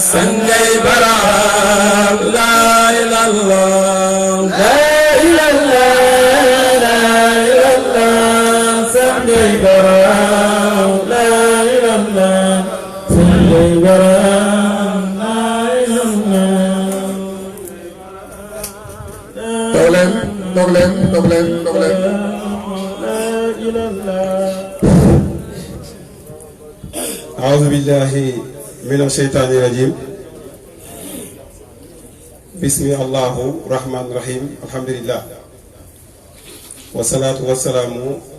Sanjay Baram la ilallah la ilallah la ilallah Sanjay Baram la ilallah Sanjay Baram la ilallah toog leen la ilallah أعوذ بالله من الشيطان الرجيم بسم الله الرحمن الرحيم الحمد لله والصلاة والسلام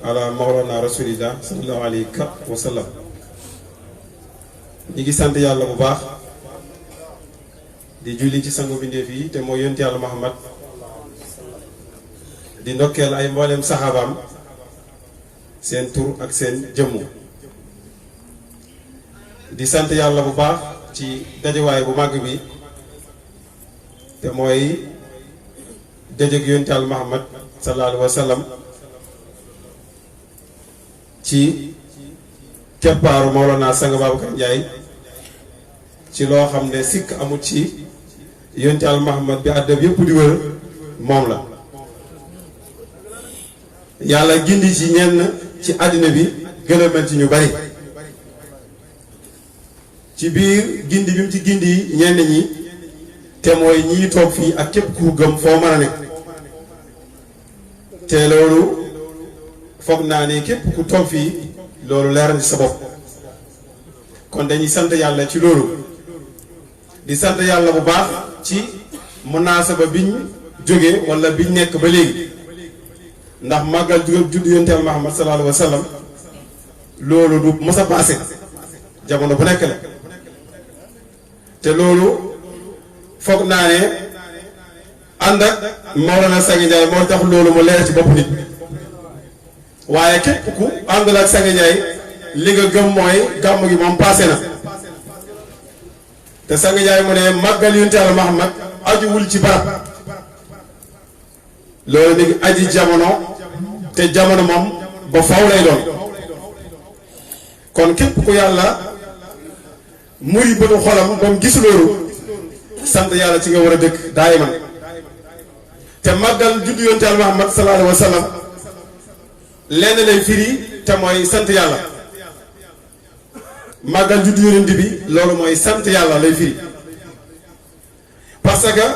على مولانا رسول الله صلى الله عليه وسلم ñi ngi sant yàlla bu baax di julli ci sangu bindeef yi te mooy yonent yàlla Muhammad di ndokkeel ay mboolem saxaabaam seen tur ak seen jëmmu di sant yàlla bu baax ci dajewaay bu màgg bi te mooy dajeg yonent Yàlla Muhammad sallallahu alayhi wa sallam ci keppaaru Mawlana Sang Babacar Ndiaye ci loo xam ne sikk amut ci yonent Yàlla Muhammad bi àddab yépp di wër moom la yàlla gindi ci ñenn ci àddina bi gën a mel ci ñu bari ci biir gindi bi mu ci gindi ñenn ñi te mooy ñii toog fii ak képp ku gëm foo mën a nekk te loolu foog naa ne képp ku toog fii loolu leer na ci sa bopp kon dañuy sant yàlla ci loolu di sant yàlla bu baax ci munaasaba biñ jóge wala biñ nekk ba léegi ndax màggal judd yonent Yàlla Muhammad sallallahu alayhi wa sallam loolu du mos a paase jamono bu nekk la te loolu foog naa ne ànd ak Mawlana Sang Ndiaye moo tax loolu mu leer ci bopp nit waaye képp ku àndul ak Sang Ndiaye li nga gëm mooy gàmm gi moom paase na te Sang Ndiaye mu ne màggal yonent Yàlla Muhammad ajuwul ci barab loolu mi ngi aji jamono te jamono moom ba faw lay doon kon képp ku yàlla muri bëtu xolam ba mu gis loolu sant yàlla ci nga war a dëkk daayiman te màggal juddu yonent Yàlla Muhammad sallallahu alayhi wa sallam lenn lay firi te mooy sant yàlla màggal juddu yonent bi loolu mooy sant yàlla lay firi parce que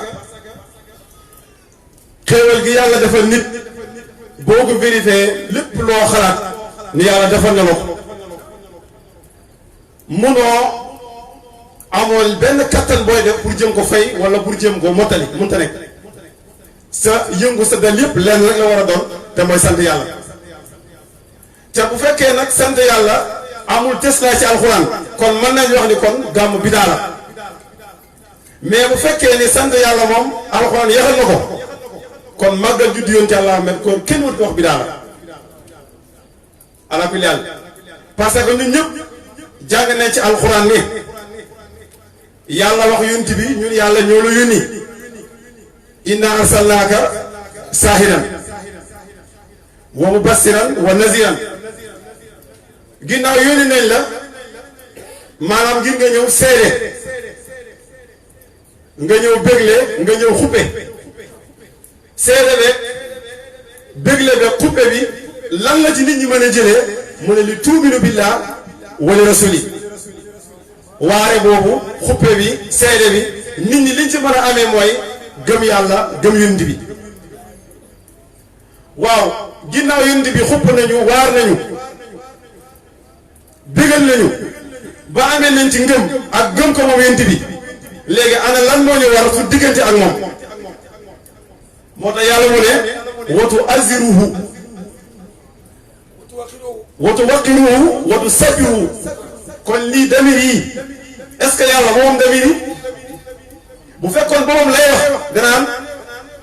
xéewal gi yàlla defal nit boo ko vérifié lépp loo xalaat ni yàlla defal na la ko munoo amoon benn kattan booy def pour jëm ko fay wala pour jëm ko mottali mënta nekk sa yëngu sa dal yépp lenn rek la war a doon te mooy sant yàlla te bu fekkee nag sant yàlla amul teslaay ci alxuraan kon mën nañu wax ni kon gàmmu bidaa la mais bu fekkee ni sant yàlla moom alxuraan yaxal na ko kon màggal juddu yonent Yàlla Muhammad kon kenn warut wax bidaa la ala kulli haal parce que ñun ñëpp jàng nañ ci alxuraan ni yàlla wax yonent bi ñun yàlla ñoo la yónni inna arsalnaaka saahiran wa mubassiran wa naziran ginnaaw yónni nañ la maanaam ngir nga ñëw seede nga ñëw bégle nga ñëw xuppe seede beeg bégle beeg xuppe bi lan la ci nit ñi mën a jëlee mu ne li tuuminu billah wala rasuli waare boobu xuppe bi seede bi nit ñi liñ ci mën a amee mooy gëm yàlla gëm yonent bi waaw ginnaaw yonent bi xupp nañu waar nañu bégal nañu ba amee nañ ci ngëm ak gëm ko moom yonent bi léegi ana lan moo ñu war su diggante ak moom moo tax yàlla mu ne watu aziruhu watu waqiruhu watu sabiruhu kon lii damir yi est-ce que yàlla moom damir yi bu fekkoon boobam lay wax danaan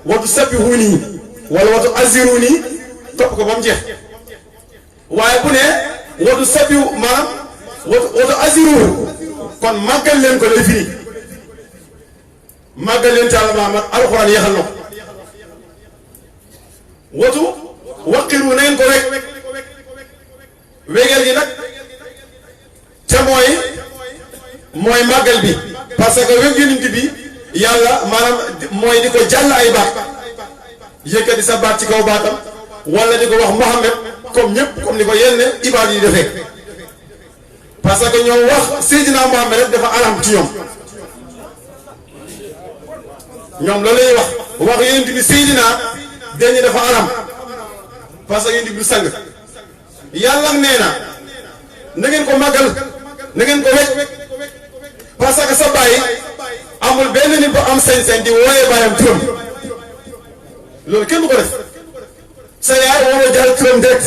watu sabihu nii wala watu aziru nii topp ko ba mu jeex waaye bu ne watu sabihu maanaam watu aziruhu kon màggal leen ko lay firi màggal leen Yàlla Muhammad alxuraan yaxal na ko watu waqiru na ngeen ko rek wegeel gi nag te mooy mooy màggal bi parce que wér yonent bi yàlla maanaam mooy di ko jàll ay baat yëkkati sa baat ci kaw baatam wala di ko wax Muhammad comme ñëpp comme ni ko yenn ibaad yi defee parce que ñoom wax Seydina Muhammad rek dafa aram ci ñoom loolu lay wax yonent bi Seydina dañu dafa aram parce que yonent bi sang yàlla nee na ngeen ko màggal na ngeen ko wekk parce que sa bàyyi amul benn nit bu am sañ-sañ di wooyee bàyyam turam loolu kenn du ko def sa yaay waroo jaar turam direct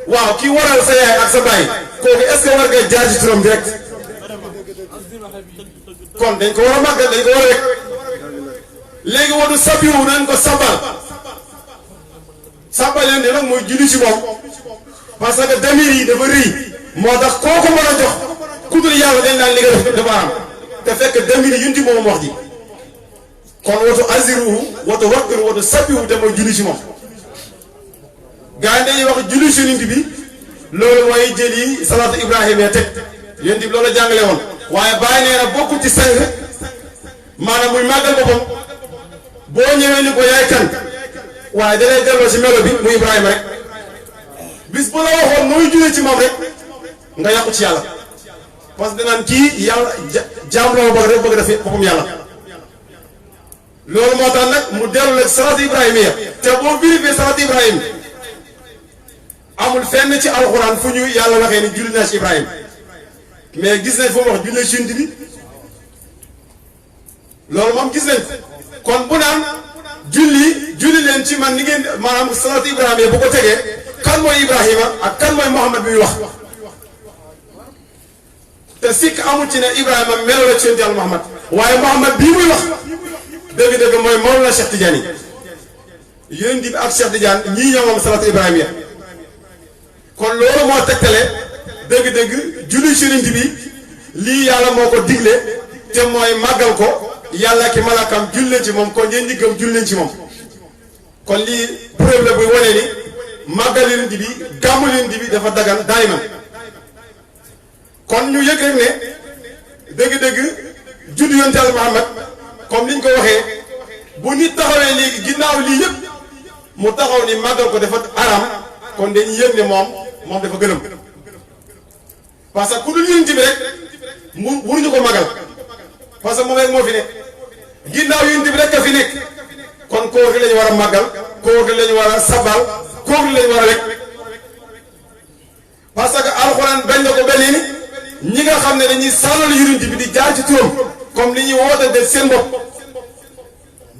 waaw kii waral sa yaay ak sa bàyyi kooku est-ce que war nga jaar ci turam direct kon dañ ko war a màggal dañ ko war a wekk léegi wadu sabiwu nañ ko sabal leen ne nag mooy julli ci moom parce que damir yi dafa rëy moo tax kooku mën a jox ku dul yàlla dañ naan li nga def dafa am te fekk damir yi yunti moom wax ji kon watu aziruhu watu wakkiru watu sabiwu te mooy julli ci moom gaa yi dañuy wax julli ci yonent bi loolu mooy jëli salaatu ibrahima teg yonent bi loolu jàngale woon waaye bàyyi nee na bokkul ci sang maanaam muy màggal boppam boo ñëwee ni ko yaay kan waaye da lay delloo ci melo bi muy Ibrahima rek bis bu la waxoon nooy jullee ci moom rek nga yàqu ci yàlla parce que danaan kii yàlla jaam la ma bëgg rek bëgg def boppam yàlla loolu moo tax nag mu dellu la salaatu Ibrahima ya te boo vérifié salaatu Ibrahima amul fenn ci alxuraan fu ñu yàlla waxee ni julli naa ci Ibrahima mais gis nañ fu mu wax jullee ci yonent bi loolu moom gis nañ kon bu naan julli leen ci man ni ngeen maanaam salaatu Ibrahima bu ko tegee kan mooy Ibrahima ak kan mooy Muhammad bi muy wax te sikk amul ci ne Ibrahima melo la ci yonent Yàlla Muhammad waaye Muhammad bii muy wax dëgg-dëgg mooy Mawlana Cheikh Tidiane yi yonent bi ak Cheikh Tidiane ñii ñoo moom salaatu Ibrahima kon loolu moo tegtale dëgg-dëgg julli ci yonent bi lii yàlla moo ko digle te mooy màggal ko yàlla ki malakam julleen ci moom kon yéen ñi gëm julleen ci moom kon lii preuve la buy wane ni màggal yonent bi gàmmu yonent bi dafa dagan daayman kon ñu yëg rek ne dëgg-dëgg juddu yonent Yàlla Muhammad comme niñ ko waxee bu nit taxawee léegi ginnaaw lii yëpp mu taxaw ni màggal ko dafa aram kon dañuy yëg ne moom dafa gëlëm parce que ku dul yonent bi rek mënuñu ko màggal parce que moom rek moo fi nekk ginnaaw yonent bi rek a fi nekk kon kooku lañu war a màggal kooku lañu war a sabal kooku lañu war a rek parce que alxuraan bañ na ko benn ñi nga xam ne dañuy sàllal yonent bi di jaar ci turam comme li ñuy woote de seen bopp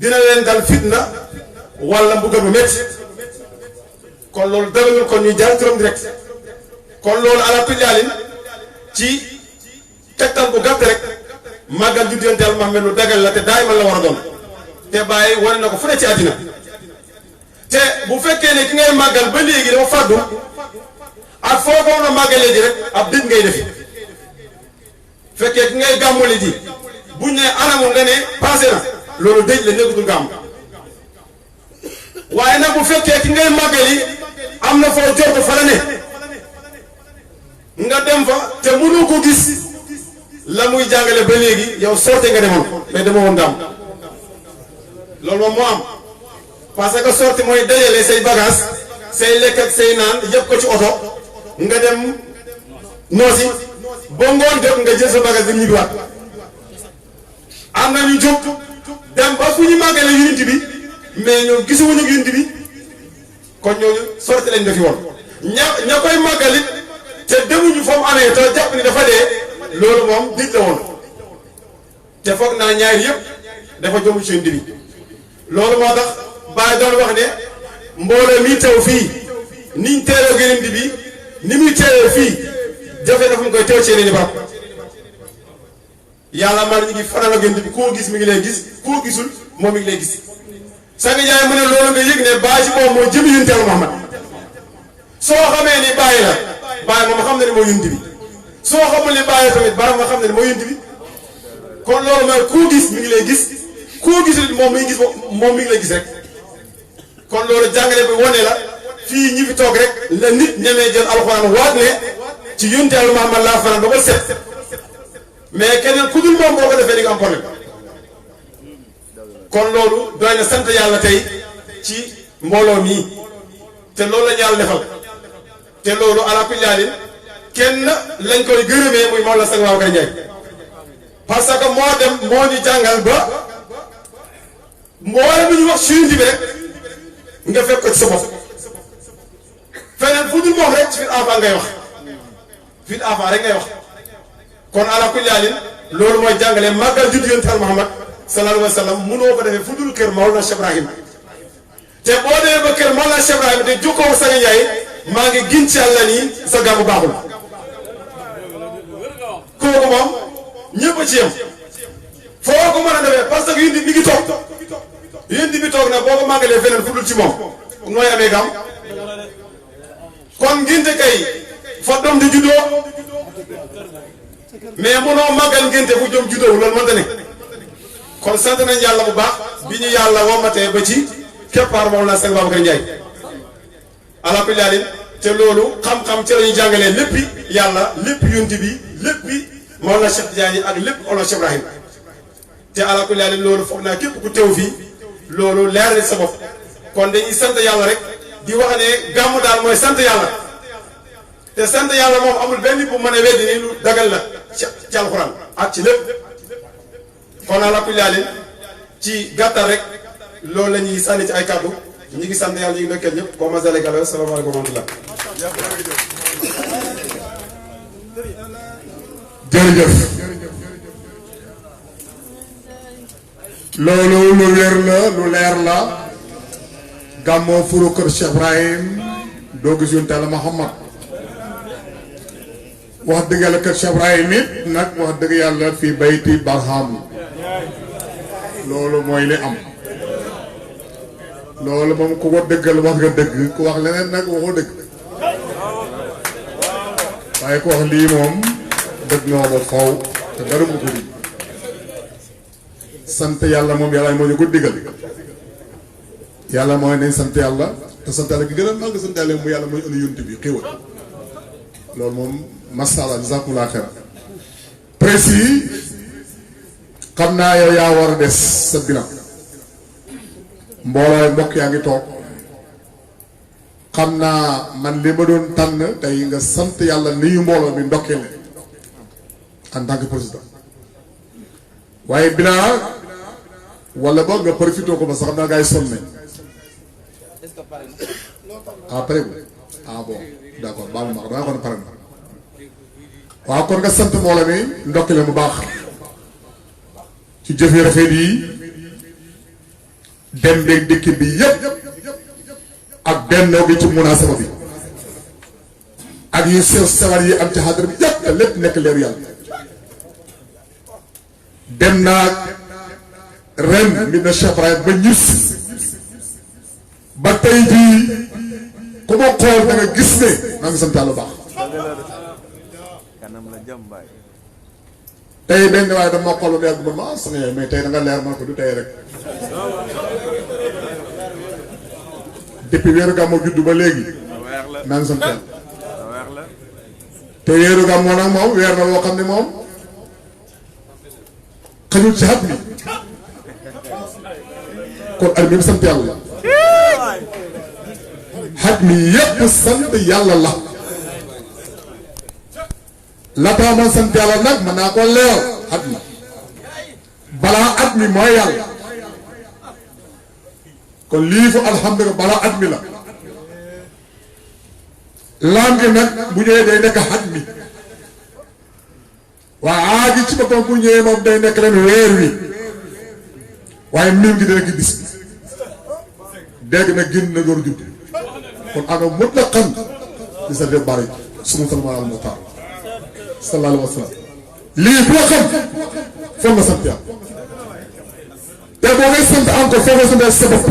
dina leen dal fitna wala mbugal bu métti kon loolu dagalul kon ñuy jaar turam direct kon loolu ala tullaalin ci tegtal bu gàtt rek màggal juddu yonent Yàlla Muhammad lu dagal la te daay man la war a doon te bàyyi wane na ko fu ne ci àddina te bu fekkee ne ki ngay màggal ba léegi dafa fàddu ak foo ko mën a màggalee ji rek ab dëj ngay defi fekkee ki ngay gàmmule ji buñ ne anamu nga ne passé na loolu dëj la nekkatul gàmm waaye nag bu fekkee ki ngay màggali am na foo jot fa la ne nga dem fa te mënoo ko gis la muy jàngale ba léegi yow sorte nga demoon mais dama woon gàmm loolu moom moo am parce que sorti mooy dajale say bagage say lekk ak say naan yëpp ko ci oto nga dem noosi ba ngoon jot nga jël sa bagage dem ñibbiwaat am na ñu jóg dem ba fu ñu màggale yonent bi mais ñoo gisuwuñu yonent bi kon ñooñu sorti lañ defi woon ña koy màggalit te demuñu fa mu amee te jàpp ni dafa dee loolu moom nit la woon te foog naa ñaari yëpp dafa jomb ci yonent bi loolu moo tax Baay doon wax ne mbooloo mi teew fii niñ teeloo yonent bi ni muy teewee fii jafe na fu mu koy teew ci yeneen i barab yàlla man ñu ngi faral ak yonent bi koo gis mi ngi lay gis koo gisul moom mi ngi lay gis sang jaay mu ne loolu nga yëg ne Baay ci moom moo jëmi yonent Yàlla Muhammad soo xamee ni Baay la Baay moom xam na ne moo yonent bi soo xamul ni Baay tamit Baay nga xam ne moo yonent bi kon loolu mooy koo gis mi ngi lay gis koo gisul moom mi ngi gis moom mi ngi lay gis rek kon loolu jàngale bi wane la fii ñi fi toog rek la nit ñemee jël alxuraan waat ne ci yonent Yàlla Muhammad laa fanaan ba ba set mais keneen ku dul moom boo ko defee di nga am problème kon loolu doy na sant yàlla tey ci mbooloo mii te loolu la ñu yàlla defal te loolu ala kulli haalin kenn lañ koy gërëmee muy Mawlana Sëñ Babacar Ndiaye parce que moo dem moo ñu jàngal ba mboolem lu ñu wax suñu bi rek nga fekk ko ci sa bopp feneen fu dul moom rek ci biir enfant ngay wax biir enfant rek ngay wax kon ala kulli haalin loolu mooy jàngale màggal juddu Yonent Yàlla Muhammad sallallahu alayhi wa sallam mënoo ko defee fu dul kër Mawlana Cheikh Ibrahim te boo demee ba kër Mawlana Cheikh Ibrahim te jokkoo Sëñ Ndiaye maa ngi gin ci Yàlla nii sa gàmmu baaxul kooku moom ñëpp a ci yem foo ko mën a defee parce que yéen mi ngi toog yéen bi toog nag boo ko màggalee feneen fu dul ci moom nooy amee gam kon ngénte kay fa doom di juddoo mais mënoo màggal ngénte fu doom juddoo loolu mënta ne kon sant nañ yàlla bu baax bi ñu yàlla womatee ba ci keppaar Mawlana Sëñ Babacar Ndiaye ala kulli haalin te loolu xam-xam ci la ñuy jàngalee léppi yàlla lépp yonti bi léppi Mawlana Cheikh Tidiane ak lépp Mawlana Cheikh Ibrahim te ala kulli haalin loolu foog naa képp ku teew fii loolu leer na sa bopp kon dañuy sant yàlla rek di wax ne gàmmu daal mooy sant yàlla te sant yàlla moom amul benn bu mën a weddi ni lu dagal la ci alxuraan ak ci lépp kon ala kulli haalin ci gàttal rek loolu la ñuy sànni ci ay kàddu ñu ngi sant yàlla ñu ngi ndokkeel ñëpp ba masale galo salaamaaleykum wa rahmatullah jërëjëf loolu lu wér la lu leer la gàmmoo furu kër Cheikh Ibrahim doo gis Yonent Yàlla Muhammad wax dëgg yàlla kër Cheikh Ibrahim it nag wax dëgg yàlla fii bayti barham loolu mooy li am loolu moom ku ko dëggal wax nga dëgg ku wax leneen nag waxoo dëgg waaye ku wax lii moom dëgg nga ba faw te dara mu ko di sant yàlla moom yàlla moo ñu ko digal yàlla mooy nañ sant yàlla te sant yàlla gi gën a màgg sant yàlla mu yàlla mooy ëllëg yonent bi xéwal loolu moom masala jazakumullah xeer précis xam naa yow yaa war a des sa bilan mbooloo mbokk yaa ngi toog xam naa man li ma doon tànn tey nga sant yàlla nuyu mbooloo mi ndokkee leen en tant que président waaye bilan wala boog nga profité ko ba sax xam naa gars yi sonn nañ ah pare ah bon d' accord baal ma danga ko ne pare na waaw kon nga sant mbooloo mi ndokkee leen bu baax ci jëf yu rafet yi dem beeg dikk bi yëpp ak bennoo gi ci munaasaba bi ak yu sew sewar yi am ci xadra bi yëpp te lépp nekk leeru yàlla dem naa ren mi na Cheikh Ibrahim ba ñis ba tey jii ku ma xool da nga gis ne maa ngi sant yàlla baax tey benn waaye dama xool ba yàgg ba ma sama yaay mais tey da nga leer man ko du tey rek depuis weeru gàmmu juddu ba léegi maa ngi sant yàlla te weeru gàmmu nag moom weer na loo xam ne moom xañul ci xat mi kon at mi sant yàlla xat mi yépp sant yàlla la la tax ma sant yàlla nag mën naa ko leer at mi balaa at mi mooy yàlla kon lii fu alhamdulilah balaa at mi la laam gi nag bu ñëwee day nekk at mi waaye aagi ci boppam bu ñëwee moom day nekk leen weer wi waaye miin gi dina gi bis bi dégg na génn na door judd kon ana mut la xam di sa def bari suma salmaan al muxtaar sallallahu alayhi wa sallam lii boo xam foog nga sant yàlla te boo ngay sant encore foog nga sant sa bopp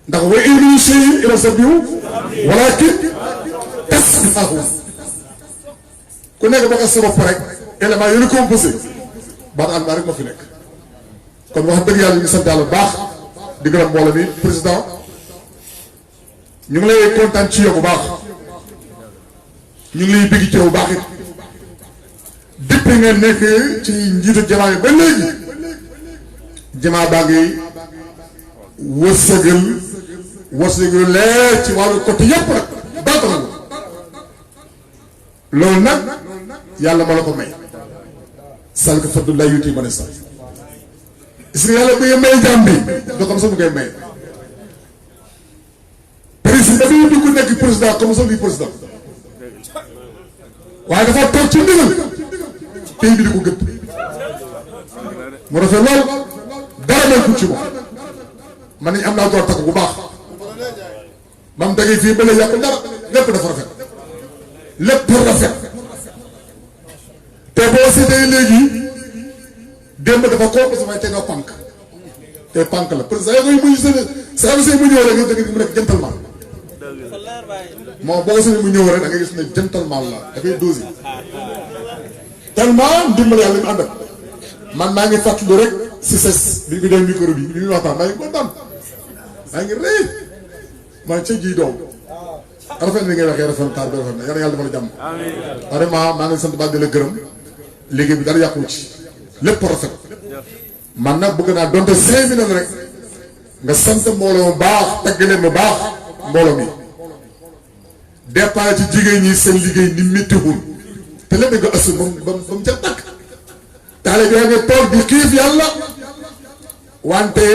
ndax wa in min shay'in illa yusabbihu walaakin tasbihahu ku nekk ba nga sa bopp rek élément yu ñu composé baat ànd rek moo fi nekk kon wax dëgg yàlla ñu ngi sant yàlla bu baax di gërëm mbooloo mi président ñu ngi lay kontaan ci yow bu baax ñu ngi lay bëgg ci yow bu baax it depuis nga nekk ci njiitu jamaa yi ba léegi jamaa baa ngi wërsëgal leer ci wàllu côté yépp nag baata na loolu nag yàlla ma la ko may sal ko faddu lay yuti ma ne sax gis nga yàlla bu ngeen may jàmm bi doo xam sax mu ngay may président bi dugg nekk président comme sax bi président waaye dafa toog ci ndigal pays bi di ko gëpp mu rafet lool dara may ku ci moom man nañ am naa door takk bu baax ba mu dagee fii ba la yàqu dara lépp dafa rafet lépp rafet te boo seetee léegi démb dafa koo parce que may te nga pànk te pànk la président yoo koy muñ saa mu ñëw rek da nga mu nekk gentleman moom boo sëñee mu ñëw rek da nga gis ne gentleman la dafay dosé tellement ndimbal yàlla mu ànd ak man maa ngi fàttali rek si ses bi ñu dem micro bi bi ñu waxtaan maa ngi kontaan maa ngi rëy maa ngi ca ji doom rafet ni ngay waxee rafet taar bi rafet na yàlla yàlla dafa la jàmm vraiment maa ngi sant ba di la gërëm liggéey bi dara yàqu ci lépp rafet man nag bëgg naa donte 5 minutes rek nga sant mbooloo mu baax tagg leen mu baax mbooloo mi départ ci jigéen ñi seen liggéey ni méttiwul te lépp nga assu ba mu ca takk taale bi yaa ngi toog di xiif yàlla wante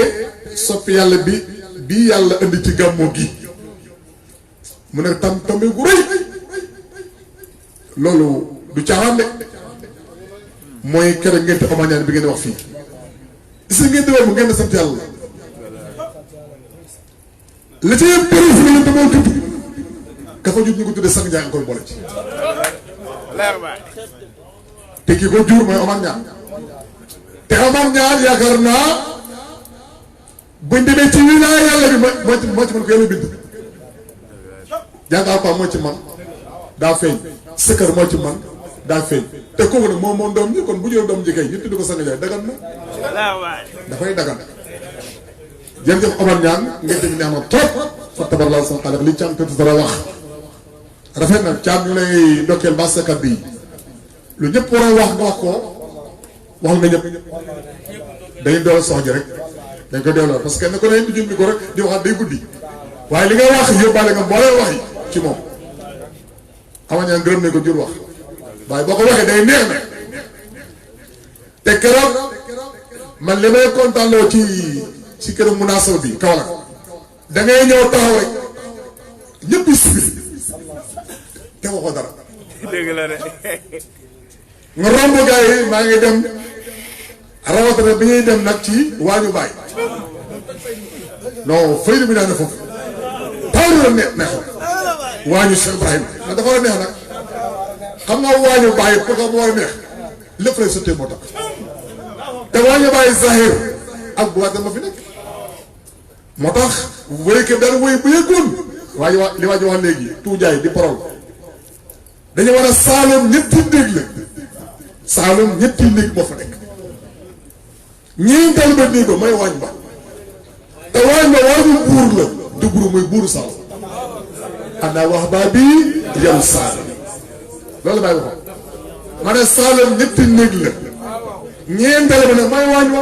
soppi yàlla bi yàlla indi ci gàmmu gi mu ne tam tamit gu rëy loolu du caaxaan de mooy keroog ngeen te omañaan bi ngeen wax fii gis ngeen di wax mu ngeen sant yàlla la ci bëri fi ngeen te moo tudd ka fa jut ñu ko tuddee sang njaay nga koy boole ci te ki ko jur mooy Omar Ñaan te Omar Ñaan yaakaar naa buñ demee ci wilaaya yàlla bi moo ci mën ko yàlla bind jàngal ko moo ci man daa feeñ sëkkër moo ci man daa feeñ te kooku nag moom doom ñi kon bu jël doom ji kay ñu tudd ko sang njaay dagan na dafay dagan jërëjëf Omar Ñaan ngeen tamit neex na trop fa tabarallah sa xale li càmm te dara wax rafet na caam ñu lay ndokkeel ba sa kàddu yi lu ñëpp war a wax nga wax ko wax nga ñëpp dañuy doole sox ji rek dañ ko delloo parce que kenn ku ne du jënd ko rek di waxaat day guddi waaye li nga wax yóbbaale nga mboolee wax yi ci moom amañaa gërëm nañ ko jur wax waaye boo ko waxee day neex na te keroog man li may kontaan loo ci keroog munaasaw bi Kaolack da ngay ñëw taxaw rek ñëpp si te waxoo dara. dëgg la de. nga romb gars yi maa ngi dem rawatina bi ñuy dem nag ci waañu baay non fay bi naa ne foofu taw la neex waañu Cheikh Ibrahima ndax dafa la neex nag xam nga waañu baay pour que mu war a neex lépp lay sottee moo tax te waañu baay Zahir ak bu waat dama fi nekk moo tax wéykat daal wéy bu yëggoon waaye li waa ji wax léegi tuujaay di parole dañu war a Saalum ñetti néeg la Saalum ñetti néeg moo fa nekk ñeenteel ba néeg ba may waañ ba te waañ ba waañu buur la duguru mooy buuru Saalum ana wax baa bii yow Saalum loolu bàyyi waxoon ma ne Saalum ñetti néeg la ñeenteel ba nag may waañ ba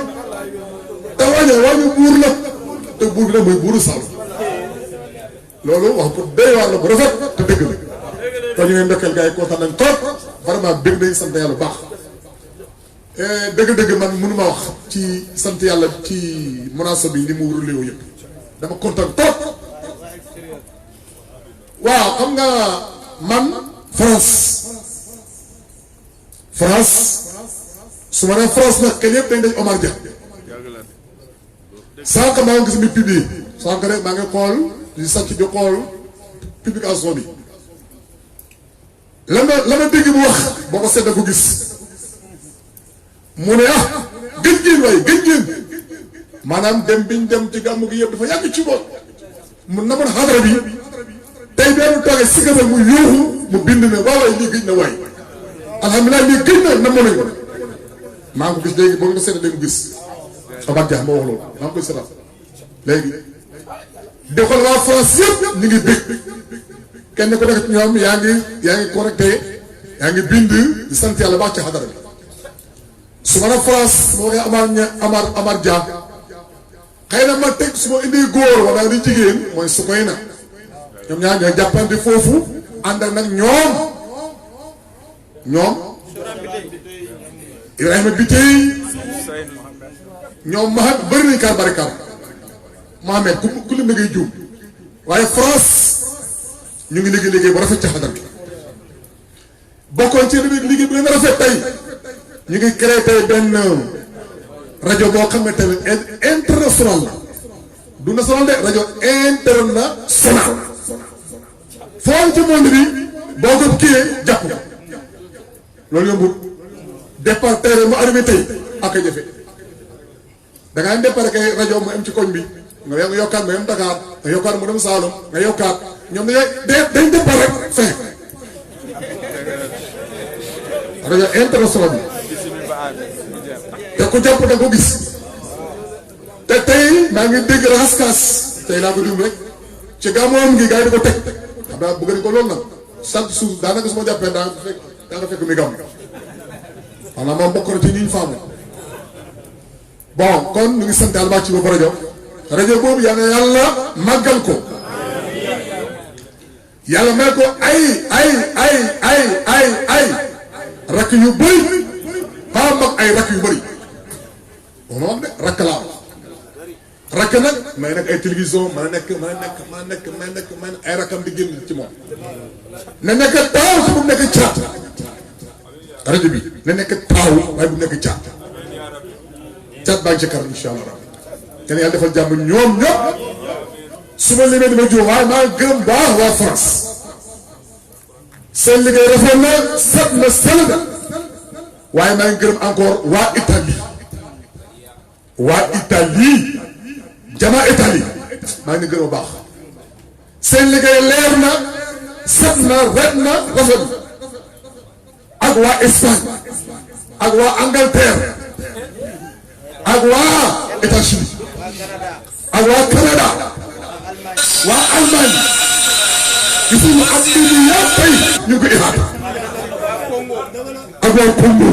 te waañu buur la te buur bi nag mooy buuru Saalum loolu wax bu doy waar la bu rafet te dëgg la kon ñu ngi ndokkeel gars yi kontaan nañ trop vraiment bëgg nañ sant yàlla bu baax dëgg-dëgg man mënuma wax ci sant yàlla ci munaasaba bi ni mu wurul léewu yëpp dama kontaan trop waaw xam nga man France su ma nee France nag kenn yëpp dañ Omar Dia sànq maa ngi gis mi publié sànq rek maa ngi xool di sàcc di xool publication bi la ma dégg mu wax boo ko seet ko gis mu ne gëj ngeen waaye gëj ngeen maanaam dem biñ dem ci gàmmu gi yëpp dafa yàgg ci moom mu namoon xadara bi tey benn toogee si gëmal mu yóoxu mu bind ne waaw waay lii gëj na waay alhamdulilah lii gëj na namoon nañ ko maa ngi ko gis léegi boo ko seetee léegi gis Omar Dia moo wax loolu maa ngi koy seetal léegi di xool waa France yëpp ñu ngi bég kenn ku nekk ci ñoom yaa ngi connecté yaa ngi bind di sant yàlla baax ci xadara bi su ma la France moo koy Amar Dia xëy na ma teg su ma indi góor wala di jigéen mooy su koy na ñoom ñaar ñooy jàppante foofu ànd ak nag ñoom Ibrahima Biteye ñoom Mahad bëri nañu kaar bari kaar Mohamed ku lim ngay juum waaye France ñu ngi liggéey bu rafet ci xadar bi bokkoon ci liggéey bu leen rafet tey ñu ngi créé tey benn rajo boo xam ne tamit international la du national de rajo international foo ci monde bi boo ko kiiyee jàpp loolu yombul départ terrain mu arrivé tey ak a jafe da ngaa départ kay rajo mu am ci koñ bi nga yokkaat nga yem Dakar nga yokkaat mu dem Saalum nga yokkaat ñoom dañ départ rek fin rajo international bi te ku jàpp da ko gis te tey maa ngi dégg raxas tey laa ko dum rek ci gàmmoom gi gars yi di ko teg xam naa bëgg nañ ko loolu nag chaque jour daanaka su ma jàppee daa nga fekk muy gàmm xanaa moom bokk na ci ñi ñu faamu bon kon ñu ngi sant yàlla baax ci boobu rajo boobu yal na yàlla màggal ko yàlla may ko ay rakk yu bëri pas mag ay rakk yu bëri moom wax de rakk laa rakk nag may nekk ay télévision mën a nekk ay rakkam di génn ci moom na nekk taaw te bu nekk caat rajo bi na nekk taaw waaye bu nekk caat baa ngi ci kanam incha allah kenn yàlla defal jàmm ñoom ñëpp su ma limee dama jóg waaye maa gërëm baax waa France seen liggéey rafet na set na sell na waaye maa ngi gërëm encore waa Italie jamaa Italie maa ngi gërëm baax seen liggéey leer na set na ret na rafet na ak waa Espagne ak waa Angleterre ak waa États-Unis ak waa Canada waa Allemagne gis nga am nañu yàlla tey ñu ngi ko ihaata ak waa Congo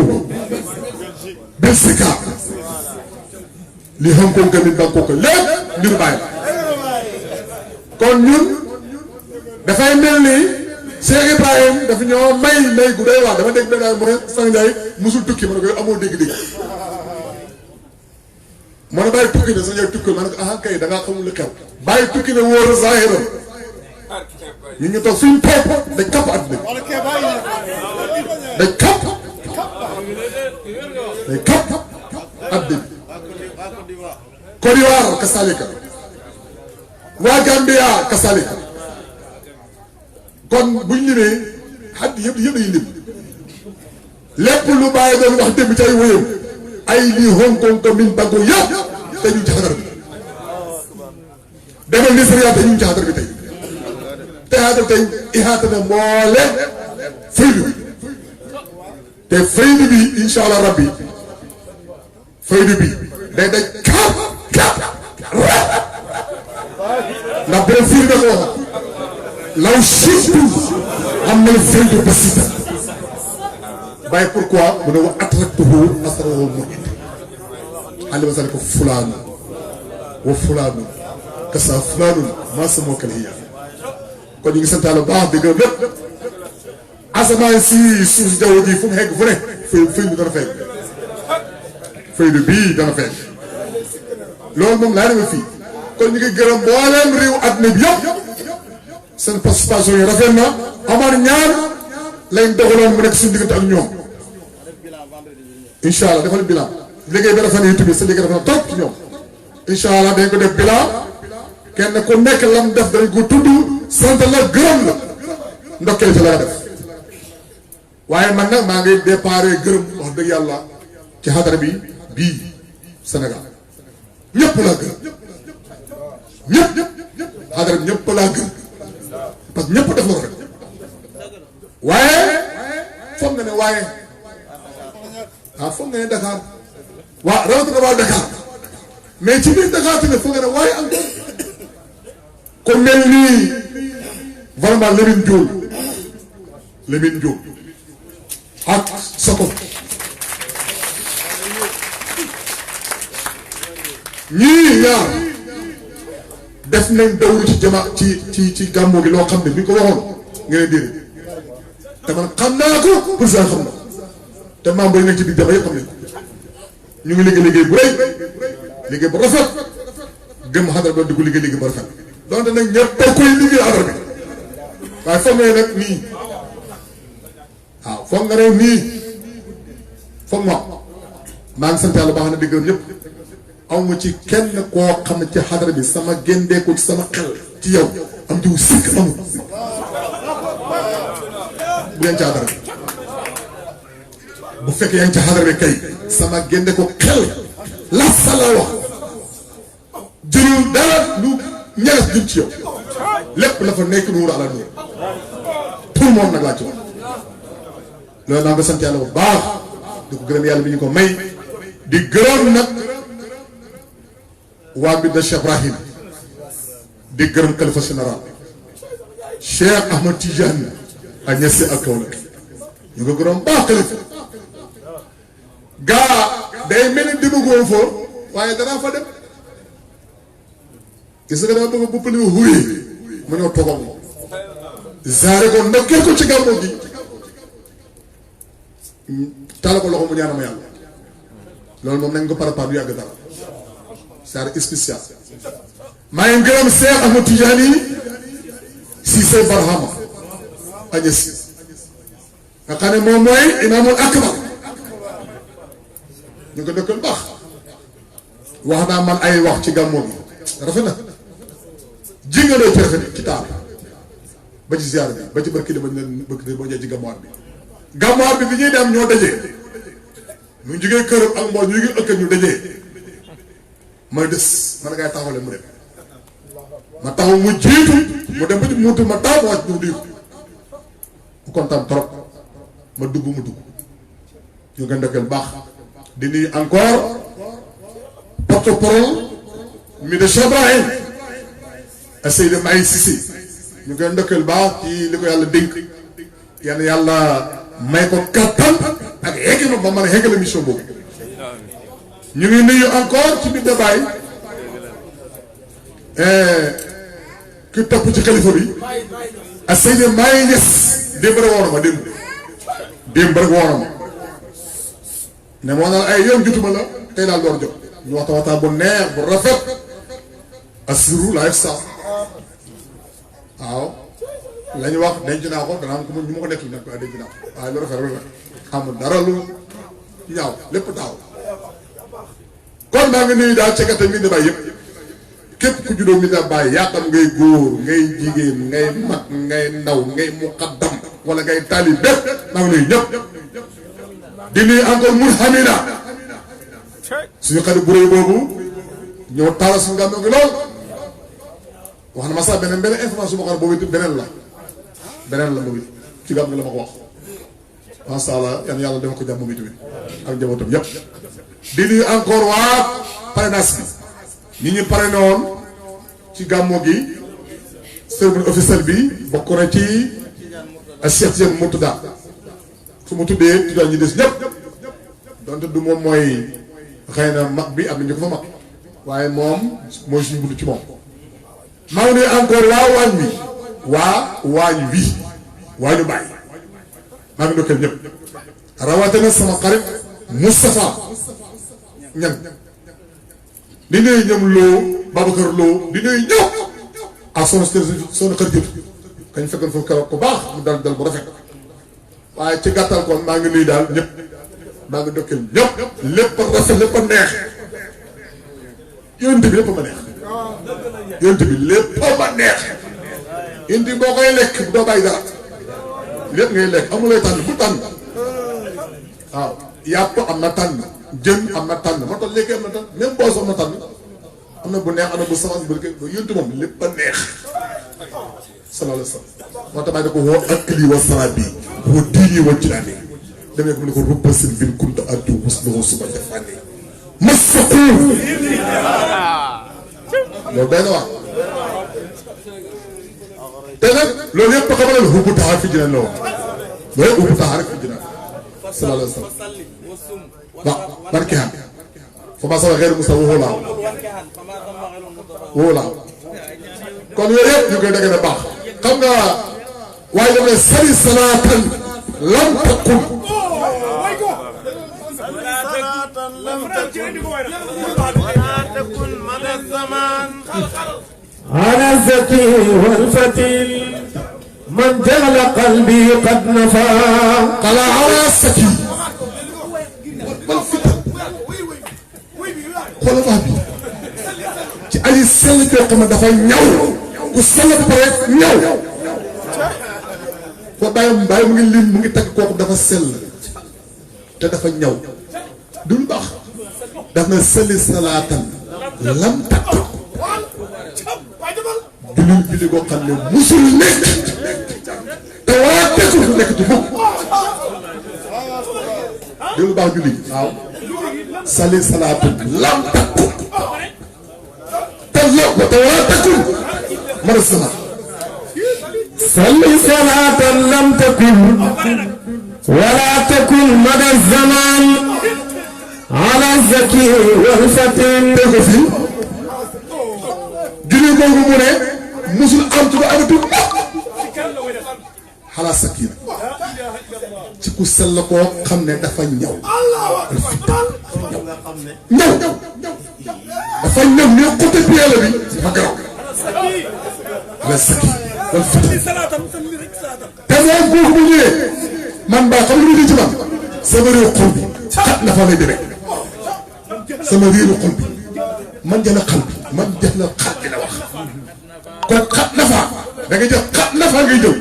Belgique li Hong Kong tamit Bangkok lépp mbiru bàyyi kon ñun dafay mel ni Cheikh Ibrahim dafa ñoo may gu doy waar dama dégg benn mu ne Sang Ndiaye musul tukki ma ne ko amoo dégg-dégg ma ne bàyyi tukki ne Sang Ndiaye tukki ma ne ko ah kay da ngaa xamul lu xew bàyyi tukki ne wóor na zaahiram ñu ngi toog suñ topp dañ kapp àdduna dañ kapp àdduna Côte d'Ivoire kasalika waa Gambia kasalika kon buñ limee xat yëpp dañuy lim lépp lu bàyyi doon wax démb ci ay wéyam ay li Hong Kong ko min baggo yëpp dañuy ci xadar bi demal Nisriya te ñu ngi ci xadar bi tey te xadar tey ihaata na mboole faydu bi te faydu bi insha allah rabbi faydu bi day daj kaap ndax boo fiir da ko wax law surtu am na faydu basita bàyyi pourquoi mu ne wa atraktuhu asrahu muhit alli wasal ko fulaanu wa fulaanu kasa fulaanun maa sa mokkal hiya kon ñu ngi sant Yàlla baax di gërëm lépp asamaan si suuf si jaww ji fu mu xegg fu ne fëy bi dana fekk fëydu bii dana fekk loolu moom laa demee fii kon ñu ngi gërëm mbooleem réew àdduna bi yëpp seen participation yi rafet na Amar ñaar lañ doxaloon mu nekk suñu diggante ak ñoom incha allah defal bilan liggéey bi rafet na YouTube sa liggéey rafet na trop ci ñoom incha allah dañ ko def bilan kenn ku nekk lam def dañ ko tudd sant la gërëm la ndokkee ci la nga def waaye man nag maa ngi déparé gërëm wax dëgg yàlla ci xadara bi bii Sénégal ñëpp laa gërëm ñëpp xadara bi ñëpp laa gërëm parce que ñëpp def la rafet waaye foog nga ne foog nga ne Dakar waa rawatina waa Dakar mais ci biir Dakar tamit foog nga ne waaye am ko mel nii vraiment Lamine Diop ak Soko ñii ñaar def nañ dawru ci jama ci gàmmoo gi loo xam ne bi ko waxoon nga ne déedéet te man xam naa ko président xam na te membre yi nekk ci biir jama yëpp xam nañ ñu ngi liggéey bu rëy liggéey bu rafet gëm xadara ba dugg liggéey bu rafet donte nag ñëpp koy liggéey xadara bi waaye foog nga ne nag nii waaw foog nga ne nii foog maa ngi sant yàlla baax na di gërëm ñëpp aw ma ci kenn koo xam ne ci xadara bi sama géndeeku ci sama xel ci yow am jiwu sikk amul bu leen ci xadara bi bu fekkee yaa ngi ci xadara bi kay sama géndeeku xel la sala wax jëriñu dara lu ñeles jëm ci yow lépp la fa nekk nuuru ala nuur tout le monde nag laa ci wax loolu naa nga sant yàlla bu baax di ko gërëm yàlla bi ñu ko may di gërëm nag waa bi da Cheikh Ibrahim di gërëm xalifa général Cheikh Ahmad Tidiane ak ñesi ak Kaolack ñu ko gërëm baax xalifa gaa day mel ni dimagoo fa waaye danaa fa dem gis nga dama bëgg bu li ma xuy ma ñëw toog ak moom zaare ko ndokkee ko ci gàmmu gi tala ko loxo mu ñaanama yàlla loolu moom nañ ko préparé du yàgg dara c'est spécial maa ngi gërëm Cheikh Ahmad Tidiane Cissé Barhama Agnesi nga xam ne moom mooy imaamul akbar ñu ko dëkkal baax wax naa man ay wax ci gàmmu gi rafet na ji nga doy préfet ci taal ba ci ziar bi ba ci barki dama leen bëgg boo ñëwee ci gàmmuwaat bi bi ñuy dem ñoo dajee ñu jógee këram ak mbool ñu ngi ëkk ñu dajee may des man ngay taxawle mu dem ma taxaw mu jiitu mu dem ba ci muutu ma taw ma wàcc ñu diir mu kontaan trop ma dugg mu dugg ñu ngi ndokkeel baax di nuyu encore porte-parole mi de Cheikh Ibrahim ak Seydou Maï Cissé ñu ngi ndokkeel baax ci li ko yàlla dénk yenn yàlla may ko kattan ak yegg na ba mën a yeggale mission boobu ñu ngi nuyu encore ci biir débat ki topp ci xalifa bi ak Seydou Maï Niass démb rek woon ma démb rek woon ma ne moo naan ay yoon jotuma la tey daal door jot ñu waxtaan bu neex bu rafet asiru life sax waaw la ñu wax denc naa ko danaa ko ñu ma ko nekk nag waaye denc naa ko waaye lu rafet la amul dara lu ñaaw lépp daaw kon maa ngi nuyu daal ci gàttal mi dafay yëpp képp ku juddoo mi da bàyyi yaa xam ngay góor ngay jigéen ngay mag ngay ndaw ngay muqaddam wala ngay taalib bépp maa ngi nuyu ñëpp di nuyu encore mun hamina suñu xarit bu rëy boobu ñëw taala suñu gàmmu gi lool wax na ma sax beneen information boo xam ne boobu it beneen la moom it ci gàmmu gi la ma ko wax macha allah yan yàlla dama ko jàmm moom itamit ak njabootam yëpp di nuyu encore waa parrainage bi ñi ñu parrainé woon ci gàmmu gi cérémonie officielle bi bokk na ci Cheikh Tidiane Murtada su ma tuddee tuddal ñi des ñëpp donte du moom mooy xëy na mag bi am na ñu ko fa mag waaye moom mooy suñu bunt ci moom maa ngi nuyu encore waañu bàyyi maa ngi ndokkeel ñëpp rawatina sama xarit Moustapha ñan di nuyu ñoom Lo Babacar Lo di nuyu ñëpp ak son xarit jot kañ fekkoon foofu keroog ko baax mu dal bu rafet waaye ci gàttal kon maa ngi nuyu daal ñëpp maa ngi ndokkeel ñëpp lépp rafet lépp neex yonent bi lépp ma neex yonent bi lépp ma neex indi boo koy lekk doo bàyyi dara lépp ngay lekk amulay tànn bu tànn waaw yàpp am na tànn jën am na tànn moo tax léegi am na tànn même boo am na tànn am na bu neex am na bu safaan bu bëri yonent moom lépp a neex sallallahu alayhi wa sallam moo tax da ko woo akli wa sarabi woo diini wa jinaani demee ko mu ne ko rubba sin bin kunta addu husnahu suba jafani masaqu loolu day na wax te nag loolu yëpp xamal la hubbu taxaar fi jinaan la wax loolu yëpp hubbu taxaar rek fi jinaan sallallahu alayhi wa sallam waaw barke xam فما صار غير مستوى ولا kon yooyu yëpp ñu koy dégg na baax xam nga waaye dama ne sali salaatan lam takun على الزكي والفتيل من جعل قلبي قد نفى قال على السكي والفتن xoolal wax bi ci ay sell yoo xam ne dafa ñaw ku sell ba pare ñaw ko bàyyi mu ngi lim mu ngi tagg kooku dafa sell te dafa ñaw du lu baax daf na selli salaatan lam takk jullit bi li koo xam ne musul nekk te waa tekkul du nekk ci mukk du lu baax jullit waaw selli salaatan lam takk te waa tekkul mën a sama صلي صلاة لم تكن ولا تكن مدى الزمان على الزكي والفتن في julli googu mu ne musul am tudd amatul xalaa sakina ci ku sell koo xam ne dafa ñaw ñaw dafa ñaw ne côté pied la bi dafa garaw xalaa sakina wal fitan te moom googu bu ñëwee man baa xam lu mu ci man sama réew xol bi xat na fa lay demee sama réewu xol bi man jëla xal bi man jëla xal bi la wax kon xat na fa da nga jël xat na fa ngay jël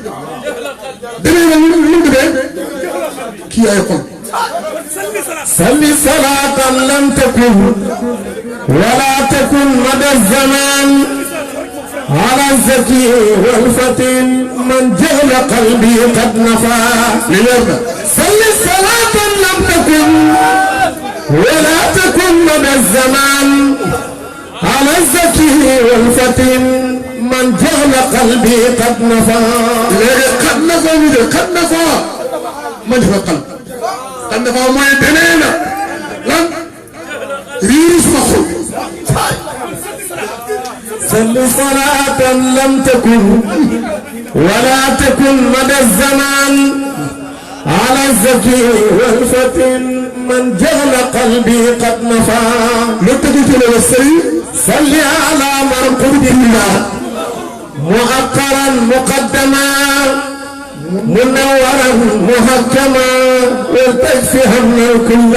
demee na lu mu demee kii ay xol صلي صلاة لم تكن ولا تكن مدى الزمان على الزكي والفتن من جهل قلبي قد نفى صلي صلاة لم تكن ولا تكن مدى الزمان على الزكي والفتن من جهل قلبي قد نفى قد نفى قد نفى من جهل قلب قد نفى ما يدنينا لن ريس مخل صل صلاة لم تكن ولا تكن مدى الزمان على الزكي والفتن من جهل قلبي قد نفى صل على من قدما مؤخرا مقدما منورا محكما والتكفي هم الكل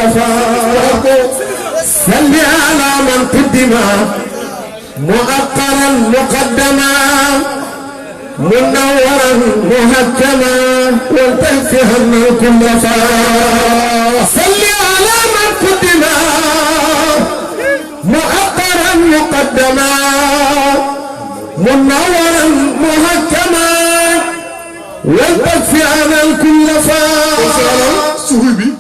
صل على من قدما مؤخرا مقدما منورا محكما والتكفي هم الكل صل على من قدما مؤخرا مقدما منورا محكما والتكفي عن الكل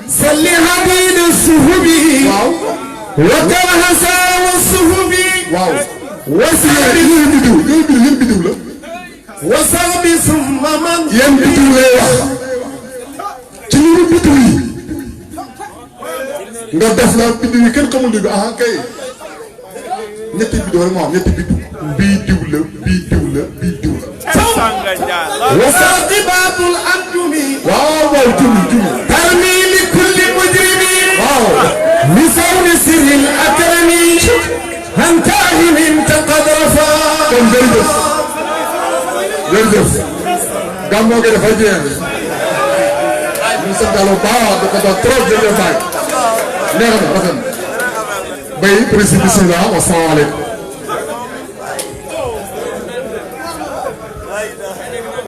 صل حبيب الصهب وكرهسا والصهب وصعب ثم من ينبتو ليه تنيرو بتوي nga def la biddu yi kenn xamul ni ah kay ñetti biddu rek mo am ñetti biddu bii diw la bii diw la bii diw la wasaqibatul anjumi waaw waaw tumi tarmi li kulli mujrimi waaw misawni sirril akrami hantahimin taqadrafa kon jërëjëf gàmmoo gi dafa jeex ñu sant Yàlla bu baax da ko doon trop jërëjëf baay neex na rafet na bay président bismillah wa salaam aleykum